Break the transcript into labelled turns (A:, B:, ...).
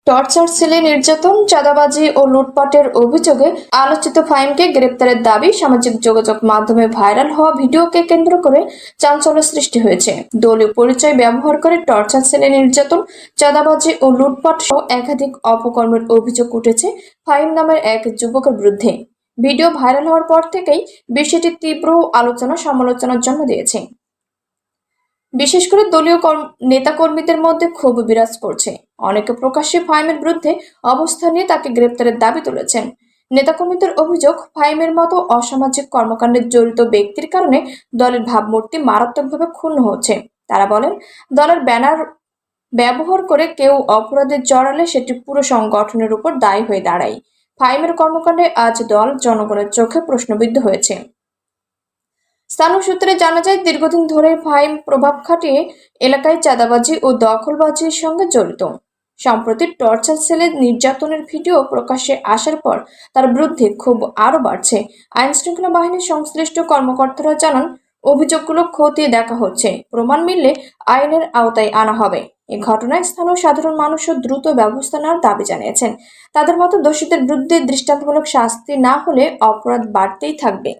A: Torture সেলে নির্যাতন, চাঁদাবাজি ও লুটপাটের অভিযোগে আলোচিত ফাহিমকে গ্রেপ্তারের দাবি সামাজিক যোগাযোগ মাধ্যমে ভাইরাল হওয়া ভিডিওকে কেন্দ্র করে চাঞ্চল্য সৃষ্টি হয়েছে। দলীয় পরিচয় ব্যবহার করে টর্চার সেলে নির্যাতন, চাঁদাবাজি ও লুটপাট সহ একাধিক অপকর্মের অভিযোগ উঠেছে ফাহিম নামের এক যুবকের বিরুদ্ধে। ভিডিও ভাইরাল হওয়ার পর থেকেই বিষয়টি তীব্র আলোচনা সমালোচনার জন্ম দিয়েছে। বিশেষ করে দলীয় নেতাকর্মীদের মধ্যে ক্ষোভ বিরাজ করছে। অনেকে প্রকাশ্যে ফাহিমের বিরুদ্ধে অবস্থান নিয়ে তাকে গ্রেপ্তারের দাবি তুলেছেন। নেতাকর্মীদের অভিযোগ, ফাহিমের মতো অসামাজিক কর্মকাণ্ডে জড়িত ব্যক্তির কারণে দলের ভাবমূর্তি মারাত্মকভাবে ক্ষুণ্ণ হচ্ছে। তারা বলেন, দলের ব্যানার ব্যবহার করে কেউ অপরাধে জড়ালে সেটি পুরো সংগঠনের উপর দায়ী হয়ে দাঁড়ায়। ফাহিমের কর্মকাণ্ডে আজ দল জনগণের চোখে প্রশ্নবিদ্ধ হয়েছে। স্থানীয় সূত্রে জানা যায়, দীর্ঘদিন ধরে ফাহিম প্রভাব খাটিয়ে এলাকায় চাঁদাবাজি ও দখলবাজির সঙ্গে জড়িত। সম্প্রতি টর্চার সেলে নির্যাতনের ভিডিও প্রকাশ্যে আসার পর তার বিরুদ্ধে ক্ষোভ আরও বাড়ছে। আইন শৃঙ্খলা বাহিনীর সংশ্লিষ্ট কর্মকর্তারা জানান, অভিযোগগুলো খতিয়ে দেখা হচ্ছে, প্রমাণ মিললে আইনের আওতায় আনা হবে। এই ঘটনায় স্থানীয় সাধারণ মানুষও দ্রুত ব্যবস্থা নেওয়ার দাবি জানিয়েছেন। তাদের মতো দোষীদের বিরুদ্ধে দৃষ্টান্তমূলক শাস্তি না হলে অপরাধ বাড়তেই থাকবে।